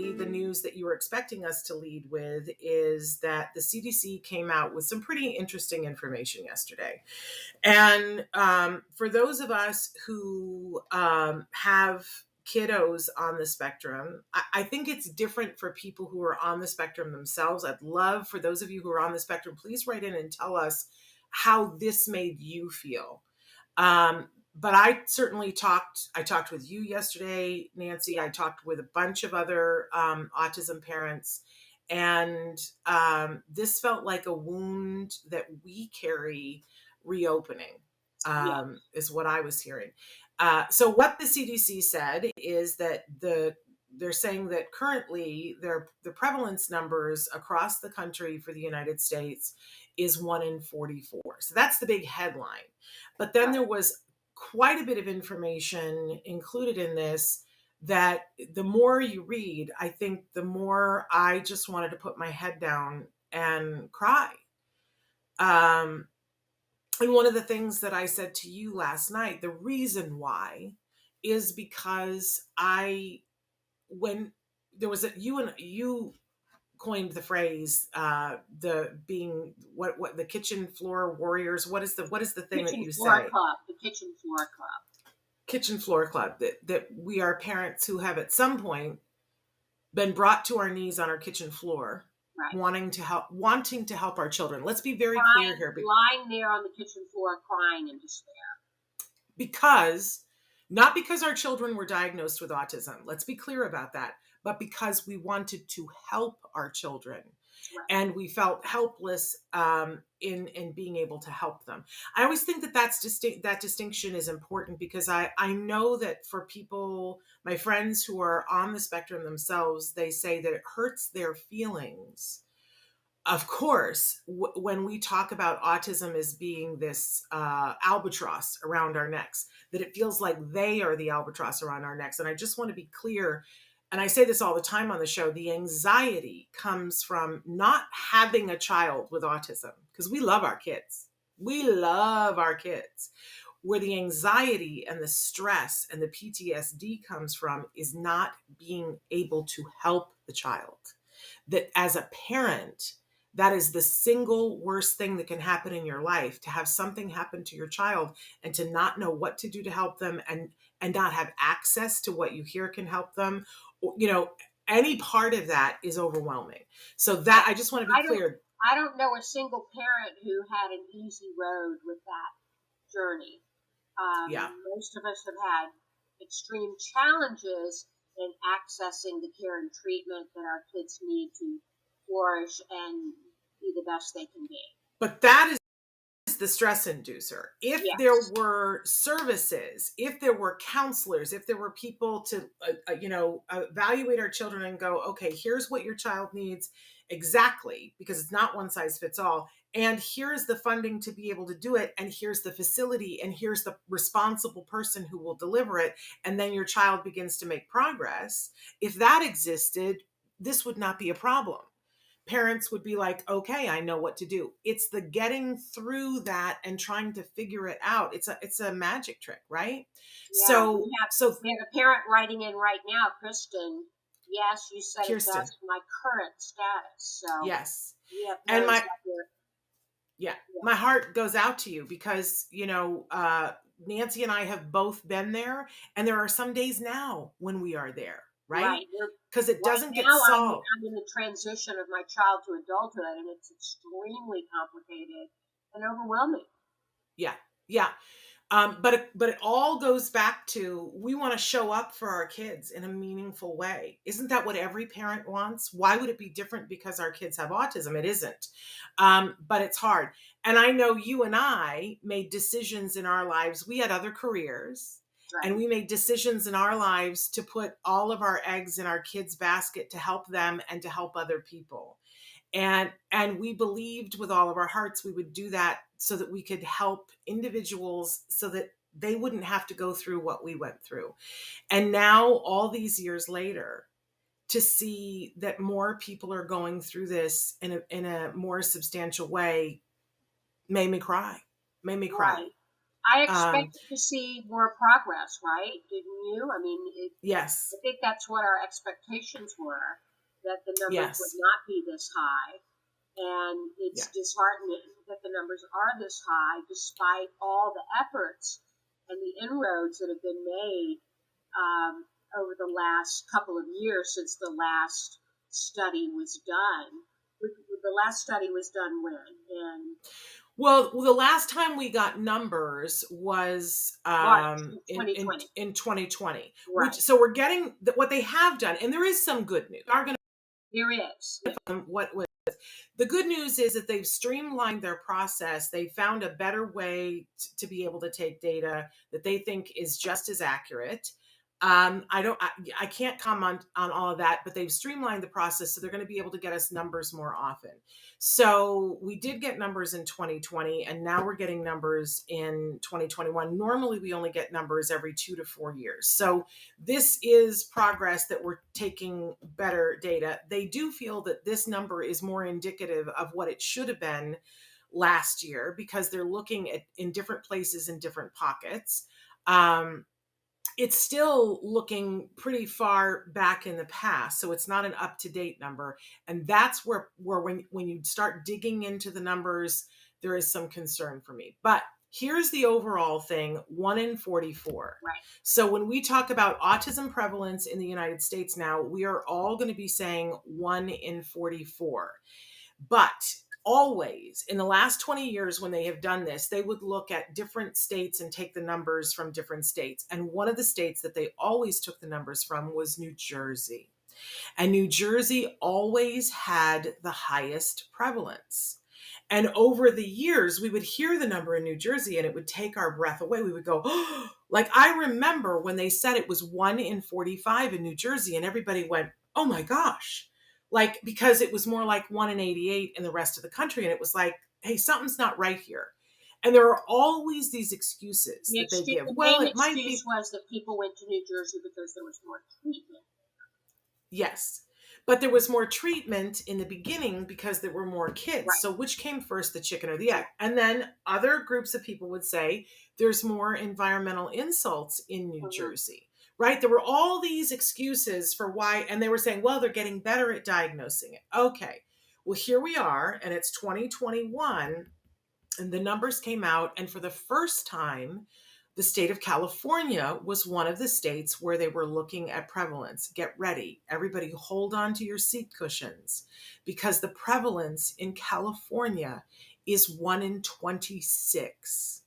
actually the news that you were expecting us to lead with is that the CDC came out with some pretty interesting information yesterday. And for those of us who have kiddos on the spectrum, I think it's different for people who are on the spectrum themselves. I'd love for those of you who are on the spectrum, please write in and tell us how this made you feel. But I certainly I talked with you yesterday, Nancy. I talked with a bunch of other autism parents. And this felt like a wound that we carry reopening, is what I was hearing. So what the CDC said is that they're saying that currently the prevalence numbers across the country for the United States is 1 in 44. So that's the big headline. But then there was quite a bit of information included in this that the more you read, I think the more I just wanted to put my head down and cry. And one of the things that I said to you last night, the reason why is because when there was you coined the phrase, the being what the kitchen floor warriors. What is the thing that you say? The kitchen floor club. Kitchen floor club. That we are parents who have at some point been brought to our knees on our kitchen floor, right, wanting to help our children. Let's be very clear here. Lying there on the kitchen floor crying in despair. Not because our children were diagnosed with autism. Let's be clear about that. But because we wanted to help our children. Right. And we felt helpless in being able to help them. I always think that distinction is important because I know that for people, my friends who are on the spectrum themselves, they say that it hurts their feelings. Of course, when we talk about autism as being this albatross around our necks, that it feels like they are the albatross around our necks. And I just want to be clear, and I say this all the time on the show, the anxiety comes from not having a child with autism, because we love our kids. We love our kids. Where the anxiety and the stress and the PTSD comes from is not being able to help the child. That as a parent, that is the single worst thing that can happen in your life, to have something happen to your child and to not know what to do to help them and not have access to what you hear can help them. Any part of that is overwhelming. So that I just want to be clear. I don't know a single parent who had an easy road with that journey. Most of us have had extreme challenges in accessing the care and treatment that our kids need to flourish and be the best they can be. But that is the stress inducer. If there were services, if there were counselors, if there were people to, evaluate our children and go, okay, here's what your child needs exactly, because it's not one size fits all. And here's the funding to be able to do it. And here's the facility. And here's the responsible person who will deliver it. And then your child begins to make progress. If that existed, this would not be a problem. Parents would be like, okay, I know what to do. It's the getting through that and trying to figure it out. It's a magic trick, right? Yeah, we have a parent writing in right now, Kristen. Yes, you said Kirsten. That's my current status. So yes, and my heart goes out to you because Nancy and I have both been there, and there are some days now when we are there. Right? Because it doesn't get solved. I'm in the transition of my child to adulthood, and it's extremely complicated and overwhelming. Yeah. But it all goes back to, we want to show up for our kids in a meaningful way. Isn't that what every parent wants? Why would it be different because our kids have autism? It isn't. But it's hard. And I know you and I made decisions in our lives. We had other careers. Right. And we made decisions in our lives to put all of our eggs in our kids' basket to help them and to help other people. And we believed with all of our hearts we would do that so that we could help individuals so that they wouldn't have to go through what we went through. And now, all these years later, to see that more people are going through this in a more substantial way made me cry. Right. I expected to see more progress, right? Didn't you? I mean, Yes. I think that's what our expectations were, that the numbers would Yes. not be this high. And it's Yeah. disheartening that the numbers are this high despite all the efforts and the inroads that have been made over the last couple of years since the last study was done. The last study was done when? Well, the last time we got numbers was March in 2020. 2020, which, Right. so we're getting what they have done, and there is some good news. Are going There is. to what was the good news is that they've streamlined their process. They found a better way to be able to take data that they think is just as accurate. I can't comment on all of that, but they've streamlined the process, so they're going to be able to get us numbers more often. So we did get numbers in 2020, and now we're getting numbers in 2021. Normally, we only get numbers every 2 to 4 years. So this is progress, that we're taking better data. They do feel that this number is more indicative of what it should have been last year, because they're looking at in different places in different pockets. It's still looking pretty far back in the past, so it's not an up-to-date number. And that's where when you start digging into the numbers, there is some concern for me. But here's the overall thing: 1 in 44. Right. So when we talk about autism prevalence in the United States now, we are all going to be saying 1 in 44. But always in the last 20 years, when they have done this, they would look at different states and take the numbers from different states. And one of the states that they always took the numbers from was New Jersey. And New Jersey always had the highest prevalence. And over the years, we would hear the number in New Jersey and it would take our breath away. We would go, oh, like I remember when they said it was 1 in 45 in New Jersey, and everybody went, oh my gosh. Like, because it was more like 1 in 88 in the rest of the country. And it was like, hey, something's not right here. And there are always these excuses that they give. The Well, main it might excuse be. was that people went to New Jersey because there was more treatment. Yes. But there was more treatment in the beginning because there were more kids. Right. So which came first, the chicken or the egg? And then other groups of people would say there's more environmental insults in New Jersey, right? There were all these excuses for why, and they were saying, well, they're getting better at diagnosing it. Okay. Well, here we are, and it's 2021, and the numbers came out, and for the first time, the state of California was one of the states where they were looking at prevalence. Get ready. Everybody hold on to your seat cushions, because the prevalence in California is 1 in 26.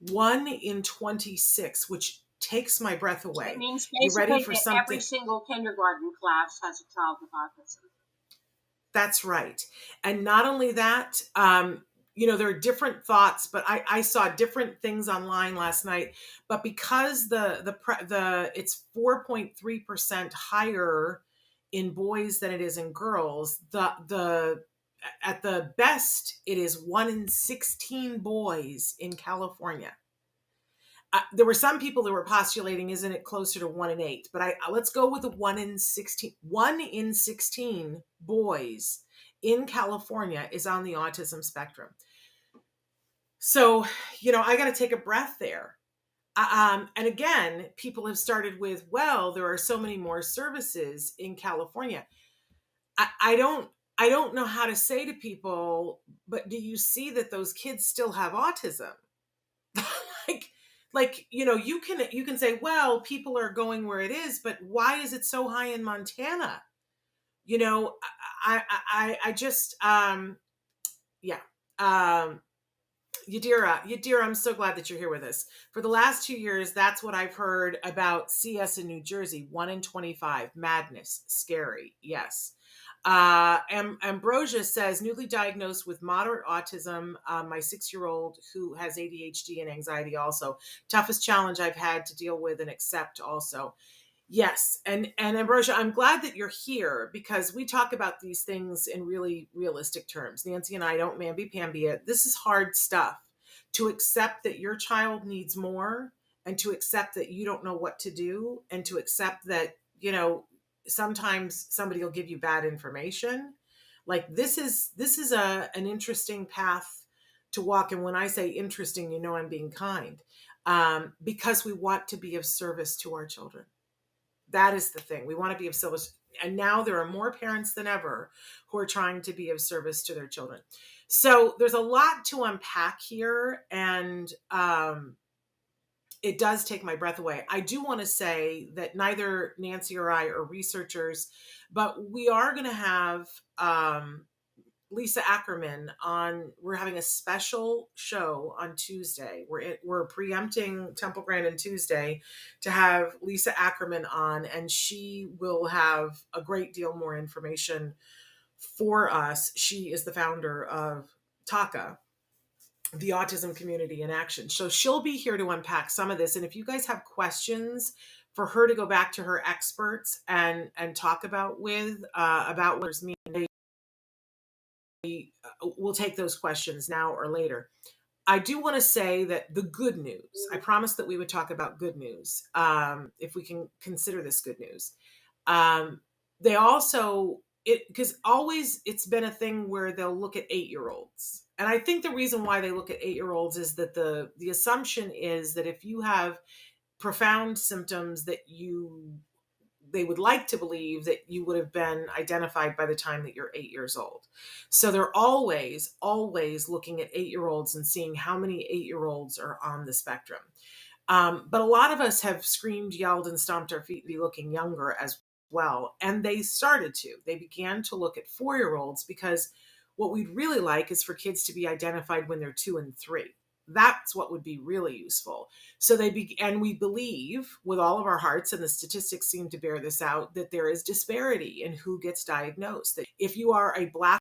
1 in 26, which takes my breath away. So it means You ready basically for that something? every single kindergarten class has a child with autism. That's right. And not only that, there are different thoughts, but I saw different things online last night. But because it's 4.3% higher in boys than it is in girls, the at the best it is 1 in 16 boys in California. There were some people that were postulating, isn't it closer to 1 in 8? But let's go with the 1 in 16. 1 in 16 boys in California is on the autism spectrum. So, I got to take a breath there. And again, people have started with, well, there are so many more services in California. I don't know how to say to people, but do you see that those kids still have autism? You can say, well, people are going where it is, but why is it so high in Montana? I just yeah. Yadira, I'm so glad that you're here with us. For the last 2 years, that's what I've heard about CS in New Jersey. 1 in 25. Madness. Scary. Yes. Ambrosia says, newly diagnosed with moderate autism, my 6-year-old who has ADHD and anxiety also. Toughest challenge I've had to deal with and accept also. Yes. And Ambrosia, I'm glad that you're here, because we talk about these things in really realistic terms. Nancy and I don't mamby-pamby it. This is hard stuff. To accept that your child needs more, and to accept that you don't know what to do, and to accept that, sometimes somebody will give you bad information. Like this is an interesting path to walk. And when I say interesting, you know, I'm being kind, because we want to be of service to our children. That is the thing. We want to be of service. And now there are more parents than ever who are trying to be of service to their children. So there's a lot to unpack here. And it does take my breath away. I do want to say that neither Nancy or I are researchers, but we are going to have Lisa Ackerman on. We're having a special show on Tuesday. We're preempting Temple Grandin Tuesday to have Lisa Ackerman on, and she will have a great deal more information for us. She is the founder of TACA, the Autism Community in Action. So she'll be here to unpack some of this. And if you guys have questions for her to go back to her experts and talk about about what does mean, we'll take those questions now or later. I do want to say that the good news, I promised that we would talk about good news, if we can consider this good news. They also, because always it's been a thing where they'll look at 8-year-olds. And I think the reason why they look at 8-year-olds is that the assumption is that if you have profound symptoms that they would like to believe that you would have been identified by the time that you're 8 years old. So they're always looking at 8-year-olds and seeing how many 8-year-olds are on the spectrum. But a lot of us have screamed, yelled, and stomped our feet to be looking younger as well. And they began to look at 4-year-olds because what we'd really like is for kids to be identified when they're 2 and 3. That's what would be really useful. So and we believe with all of our hearts, and the statistics seem to bear this out, that there is disparity in who gets diagnosed. That if you are a Black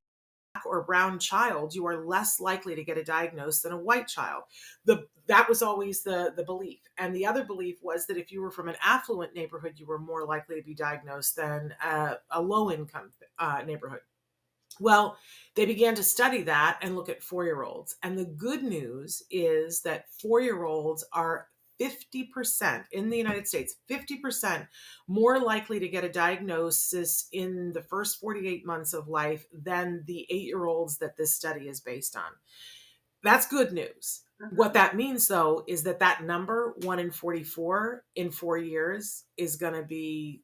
or brown child, you are less likely to get a diagnosis than a white child. That was always the belief. And the other belief was that if you were from an affluent neighborhood, you were more likely to be diagnosed than a low-income neighborhood. Well, they began to study that and look at 4-year-olds. And the good news is that 4-year-olds are 50% in the United States, 50% more likely to get a diagnosis in the first 48 months of life than the 8-year-olds that this study is based on. That's good news. Mm-hmm. What that means, though, is that number, 1 in 44 in 4 years, is going to be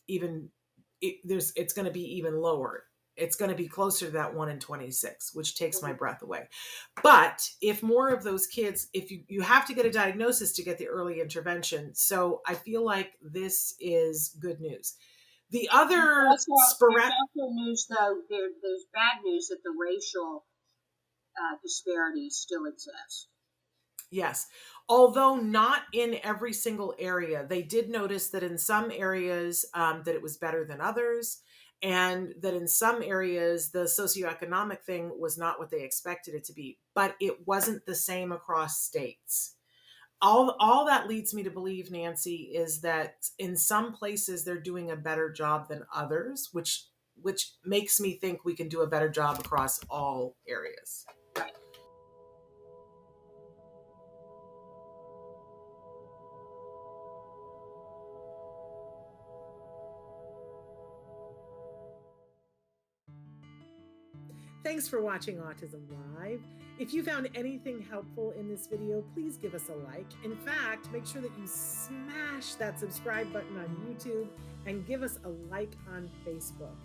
it's going to be even lower. It's going to be closer to that 1 in 26, which takes my breath away. But if more of those kids, if you have to get a diagnosis to get the early intervention. So I feel like this is good news. The other sporadic news, though, there's bad news that the racial disparities still exist. Yes. Although not in every single area, they did notice that in some areas that it was better than others. And that in some areas, the socioeconomic thing was not what they expected it to be, but it wasn't the same across states. All that leads me to believe, Nancy, is that in some places they're doing a better job than others, which makes me think we can do a better job across all areas. Right. Thanks for watching Autism Live. If you found anything helpful in this video, please give us a like. In fact, make sure that you smash that subscribe button on YouTube and give us a like on Facebook.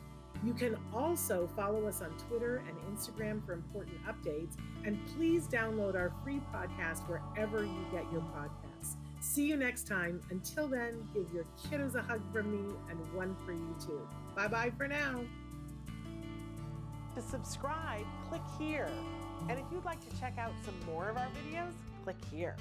You can also follow us on Twitter and Instagram for important updates. And please download our free podcast wherever you get your podcasts. See you next time. Until then, give your kiddos a hug from me and one for you too. Bye-bye for now. To subscribe, click here. And if you'd like to check out some more of our videos, click here.